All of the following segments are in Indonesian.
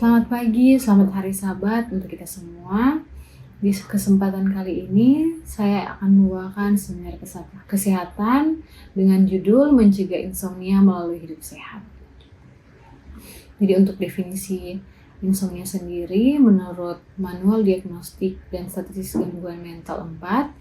Selamat pagi, selamat hari Sabat untuk kita semua. Di kesempatan kali ini, saya akan membawakan seminar kesehatan dengan judul Mencegah Insomnia Melalui Hidup Sehat. Jadi untuk definisi insomnia sendiri, menurut Manual Diagnostik dan Statistik Gangguan Mental 4,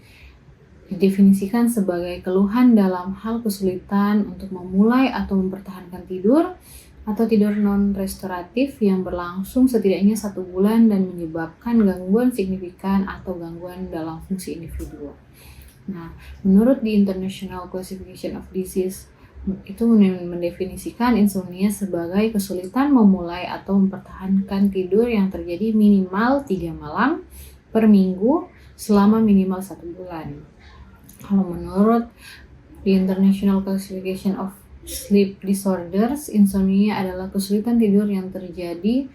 didefinisikan sebagai keluhan dalam hal kesulitan untuk memulai atau mempertahankan tidur atau tidur non-restoratif yang berlangsung setidaknya 1 bulan dan menyebabkan gangguan signifikan atau gangguan dalam fungsi individu. Nah, menurut the International Classification of Disease, itu mendefinisikan insomnia sebagai kesulitan memulai atau mempertahankan tidur yang terjadi minimal 3 malam per minggu selama minimal 1 bulan. Kalau menurut the International Classification of Sleep Disorders, insomnia adalah kesulitan tidur yang terjadi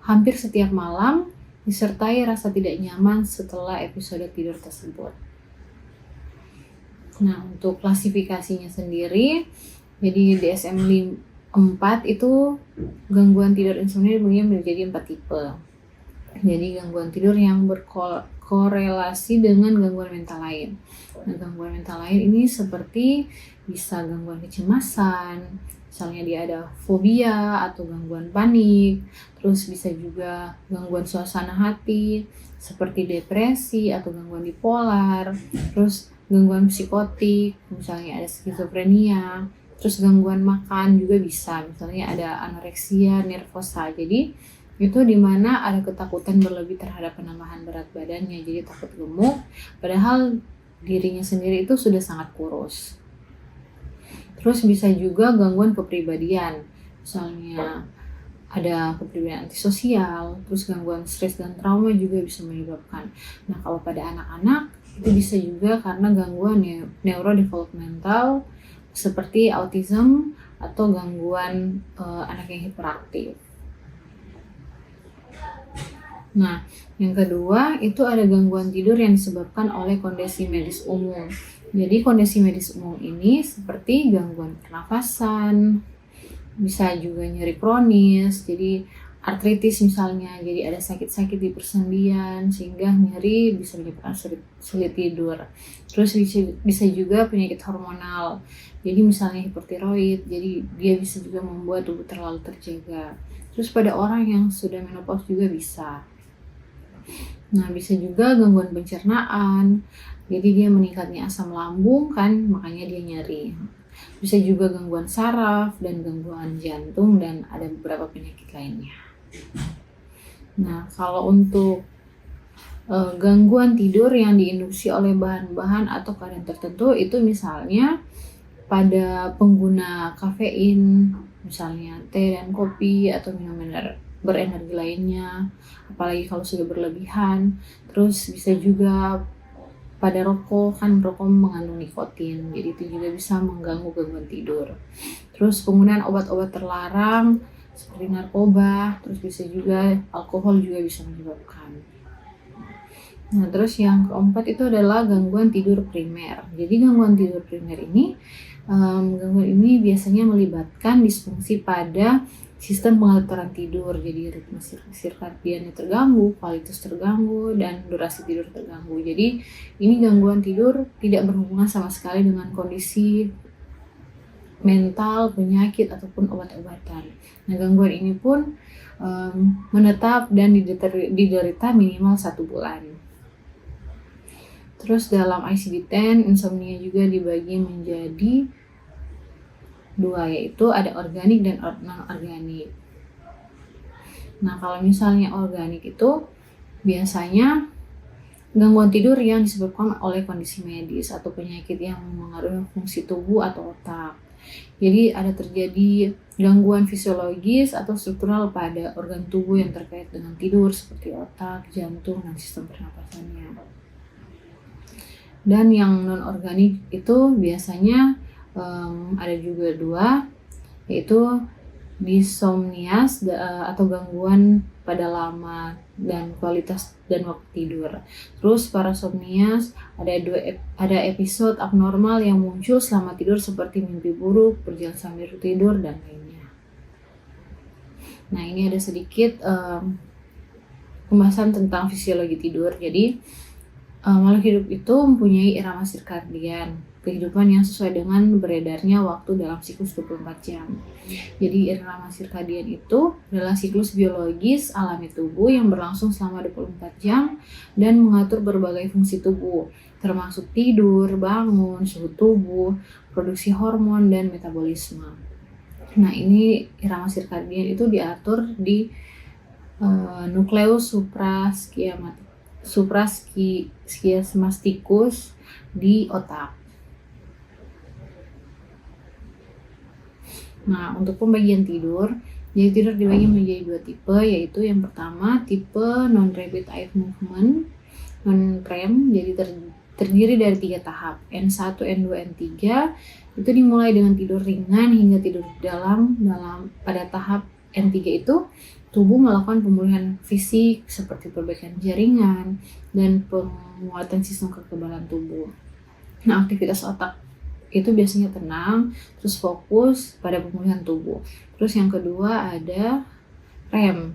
hampir setiap malam disertai rasa tidak nyaman setelah episode tidur tersebut. Nah, untuk klasifikasinya sendiri, jadi DSM-4 itu gangguan tidur insomnia dibagi menjadi 4 tipe. Jadi gangguan tidur yang berkorelasi dengan gangguan mental lain. Nah, gangguan mental lain ini seperti bisa gangguan kecemasan, misalnya dia ada fobia atau gangguan panik, terus bisa juga gangguan suasana hati seperti depresi atau gangguan bipolar, terus gangguan psikotik, misalnya ada skizofrenia, terus gangguan makan juga bisa, misalnya ada anoreksia nervosa. Jadi itu dimana ada ketakutan berlebih terhadap penambahan berat badannya, jadi takut gemuk, padahal dirinya sendiri itu sudah sangat kurus. Terus bisa juga gangguan kepribadian, misalnya ada kepribadian antisosial, terus gangguan stres dan trauma juga bisa menyebabkan. Nah, kalau pada anak-anak itu bisa juga karena gangguan neurodevelopmental seperti autism atau gangguan anak yang hiperaktif. Nah, yang kedua itu ada gangguan tidur yang disebabkan oleh kondisi medis umum. Jadi kondisi medis umum ini seperti gangguan pernafasan, bisa juga nyeri kronis, jadi artritis misalnya, jadi ada sakit-sakit di persendian sehingga nyeri bisa menyebabkan sulit tidur. Terus bisa juga penyakit hormonal, jadi misalnya hipertiroid, jadi dia bisa juga membuat tubuh terlalu terjaga. Terus pada orang yang sudah menopause juga bisa. Nah, bisa juga gangguan pencernaan, jadi dia meningkatnya asam lambung kan, makanya dia nyeri. Bisa juga gangguan saraf dan gangguan jantung dan ada beberapa penyakit lainnya. Nah, kalau untuk gangguan tidur yang diinduksi oleh bahan-bahan atau keadaan tertentu, itu misalnya pada pengguna kafein, misalnya teh dan kopi atau minuman berenergi lainnya, apalagi kalau sudah berlebihan. Terus bisa juga pada rokok, kan rokok mengandung nikotin, jadi itu juga bisa mengganggu gangguan tidur. Terus penggunaan obat-obat terlarang seperti narkoba, terus bisa juga alkohol juga bisa menyebabkan. Nah, terus yang keempat itu adalah gangguan tidur primer. Jadi gangguan tidur primer ini, gangguan ini biasanya melibatkan disfungsi pada sistem pengaturan tidur, jadi ritme sirkadiannya terganggu, kualitas terganggu, dan durasi tidur terganggu. Jadi ini gangguan tidur tidak berhubungan sama sekali dengan kondisi mental, penyakit, ataupun obat-obatan. Nah, gangguan ini pun menetap dan diderita minimal 1 bulan. Terus dalam ICD-10, insomnia juga dibagi menjadi 2, yaitu ada organik dan non-organik. Nah, kalau misalnya organik itu biasanya gangguan tidur yang disebabkan oleh kondisi medis atau penyakit yang mengaruhi fungsi tubuh atau otak. Jadi ada terjadi gangguan fisiologis atau struktural pada organ tubuh yang terkait dengan tidur seperti otak, jantung, dan sistem pernapasannya. Dan yang non-organik itu biasanya ada juga 2, yaitu disomnias atau gangguan pada lama dan kualitas dan waktu tidur. Terus parasomnias ada episode abnormal yang muncul selama tidur seperti mimpi buruk, berjalan sambil tidur, dan lainnya. Nah, ini ada sedikit pembahasan tentang fisiologi tidur. Jadi makhluk hidup itu mempunyai irama sirkadian, kehidupan yang sesuai dengan beredarnya waktu dalam siklus 24 jam. Jadi irama sirkadian itu adalah siklus biologis alami tubuh yang berlangsung selama 24 jam dan mengatur berbagai fungsi tubuh, termasuk tidur, bangun, suhu tubuh, produksi hormon, dan metabolisme. Nah, ini irama sirkadian itu diatur di nukleus suprachiasmaticus di otak. Nah, untuk pembagian tidur, jadi tidur dibagi menjadi 2 tipe, yaitu yang pertama tipe non-rapid eye movement, non-REM, jadi terdiri dari 3 tahap, N1, N2, N3. Itu dimulai dengan tidur ringan hingga tidur dalam pada tahap N3 itu tubuh melakukan pemulihan fisik seperti perbaikan jaringan dan penguatan sistem kekebalan tubuh. Nah, aktivitas otak itu biasanya tenang, terus fokus pada pemulihan tubuh. Terus yang kedua ada REM,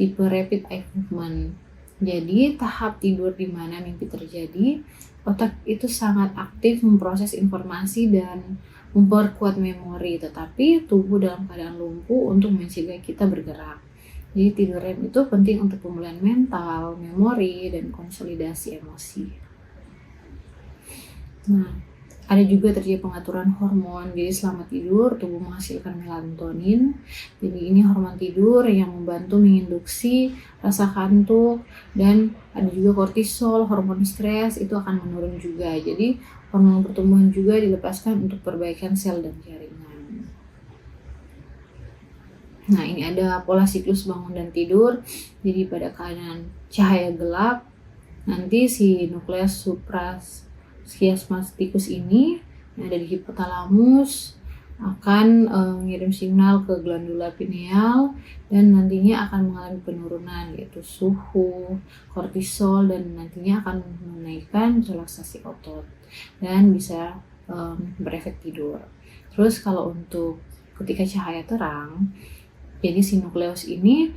tipe Rapid Eye Movement. Jadi tahap tidur di mana mimpi terjadi, otak itu sangat aktif memproses informasi dan memperkuat memori, tetapi tubuh dalam keadaan lumpuh untuk mencegah kita bergerak. Jadi tidur REM itu penting untuk pemulihan mental, memori, dan konsolidasi emosi. Nah, ada juga terjadi pengaturan hormon. Jadi selama tidur tubuh menghasilkan melatonin. Jadi ini hormon tidur yang membantu menginduksi rasa kantuk, dan ada juga kortisol, hormon stres itu akan menurun juga. Jadi hormon pertumbuhan juga dilepaskan untuk perbaikan sel dan jaringan. Nah, ini ada pola siklus bangun dan tidur. Jadi pada keadaan cahaya gelap, nanti si nukleus suprachiasmaticus ini yang ada di hipotalamus akan mengirim signal ke glandula pineal dan nantinya akan mengalami penurunan, yaitu suhu, kortisol, dan nantinya akan menaikkan relaksasi otot dan bisa berefek tidur. Terus kalau untuk ketika cahaya terang, jadi si nukleus ini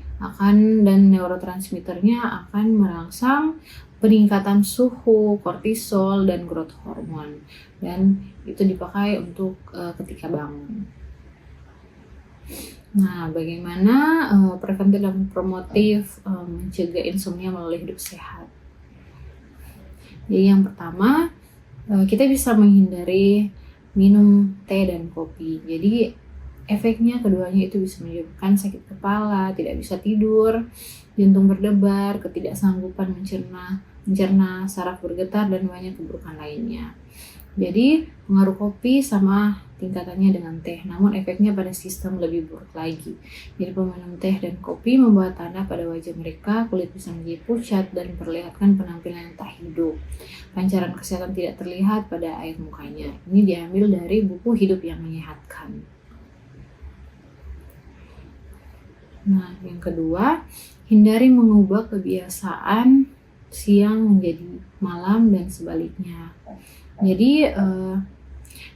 dan neurotransmitternya akan merangsang peningkatan suhu, kortisol, dan growth hormone, dan itu dipakai untuk ketika bangun. Nah, bagaimana preventif dan promotif mencegah insomnia melalui hidup sehat? Jadi yang pertama, kita bisa menghindari minum teh dan kopi. Jadi efeknya keduanya itu bisa menyebabkan sakit kepala, tidak bisa tidur, jantung berdebar, ketidaksanggupan mencerna, saraf bergetar, dan banyak keburukan lainnya. Jadi pengaruh kopi sama tingkatannya dengan teh, namun efeknya pada sistem lebih buruk lagi. Jadi peminum teh dan kopi membawa tanda pada wajah mereka, kulit bisa menjadi pucat dan memperlihatkan penampilan yang tak hidup. Pancaran kesehatan tidak terlihat pada air mukanya. Ini diambil dari buku Hidup yang Menyehatkan. Nah, yang kedua, hindari mengubah kebiasaan siang menjadi malam dan sebaliknya. Jadi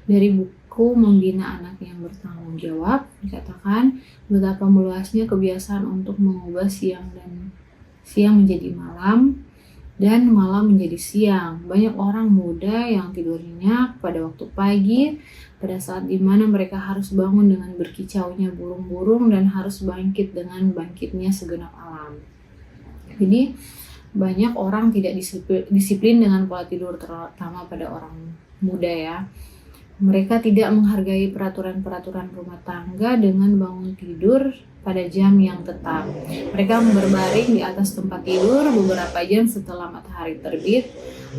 dari buku Membina Anak yang Bertanggung Jawab dikatakan betapa meluasnya kebiasaan untuk mengubah siang menjadi malam dan malam menjadi siang. Banyak orang muda yang tidur nyenyak pada waktu pagi, pada saat dimana mereka harus bangun dengan berkicaunya burung-burung dan harus bangkit dengan bangkitnya segenap alam. Jadi banyak orang tidak disiplin dengan pola tidur, terutama pada orang muda ya. Mereka tidak menghargai peraturan-peraturan rumah tangga dengan bangun tidur pada jam yang tetap. Mereka berbaring di atas tempat tidur beberapa jam setelah matahari terbit,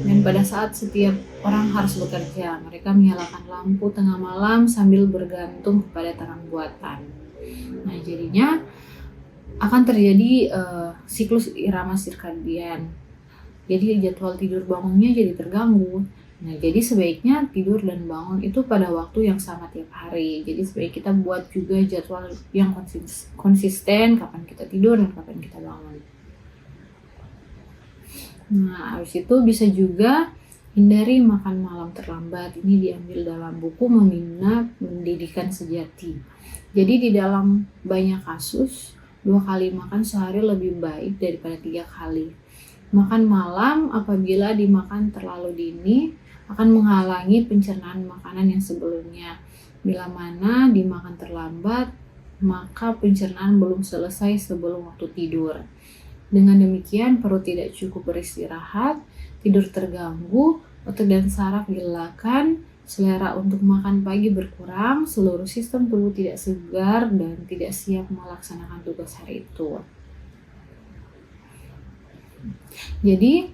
dan pada saat setiap orang harus bekerja, mereka menyalakan lampu tengah malam sambil bergantung kepada terang buatan. Nah, jadinya akan terjadi siklus irama sirkadian. Jadi jadwal tidur bangunnya jadi terganggu. Nah, jadi sebaiknya tidur dan bangun itu pada waktu yang sama tiap hari. Jadi sebaiknya kita buat juga jadwal yang konsisten, kapan kita tidur dan kapan kita bangun. Nah, habis itu bisa juga hindari makan malam terlambat. Ini diambil dalam buku Membina Pendidikan Sejati. Jadi di dalam banyak kasus, 2 kali makan sehari lebih baik daripada 3 kali. Makan malam apabila dimakan terlalu dini akan menghalangi pencernaan makanan yang sebelumnya. Bila mana dimakan terlambat, maka pencernaan belum selesai sebelum waktu tidur. Dengan demikian, perut tidak cukup beristirahat, tidur terganggu, otot dan saraf dilelakan, selera untuk makan pagi berkurang, seluruh sistem tubuh tidak segar dan tidak siap melaksanakan tugas hari itu. Jadi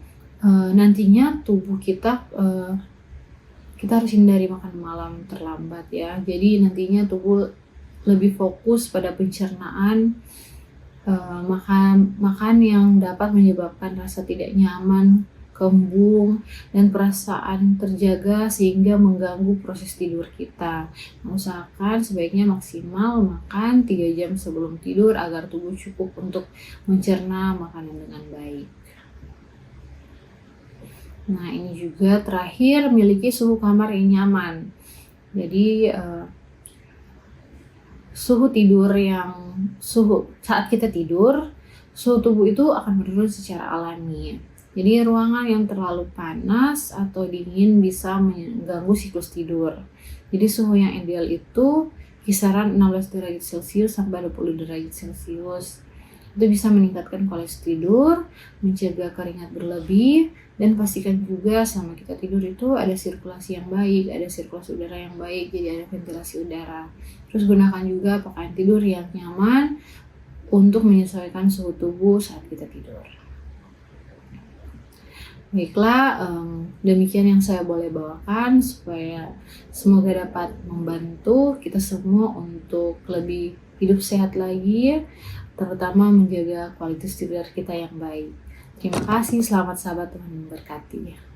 nantinya tubuh kita harus hindari makan malam terlambat ya. Jadi nantinya tubuh lebih fokus pada pencernaan makan yang dapat menyebabkan rasa tidak nyaman, kembung, dan perasaan terjaga sehingga mengganggu proses tidur kita. Usahakan sebaiknya maksimal makan 3 jam sebelum tidur agar tubuh cukup untuk mencerna makanan dengan baik. Nah, ini juga terakhir, miliki suhu kamar yang nyaman. Jadi saat kita tidur, suhu tubuh itu akan menurun secara alami. Jadi ruangan yang terlalu panas atau dingin bisa mengganggu siklus tidur. Jadi suhu yang ideal itu kisaran 16 derajat Celcius sampai 20 derajat Celcius. Itu bisa meningkatkan kualitas tidur, mencegah keringat berlebih, dan pastikan juga selama kita tidur itu ada sirkulasi yang baik, ada sirkulasi udara yang baik, jadi ada ventilasi udara. Terus gunakan juga pakaian tidur yang nyaman untuk menyesuaikan suhu tubuh saat kita tidur. Baiklah, demikian yang saya boleh bawakan supaya semoga dapat membantu kita semua untuk lebih hidup sehat lagi, terutama menjaga kualitas tidur kita yang baik. Terima kasih, selamat sahabat, Tuhan memberkati.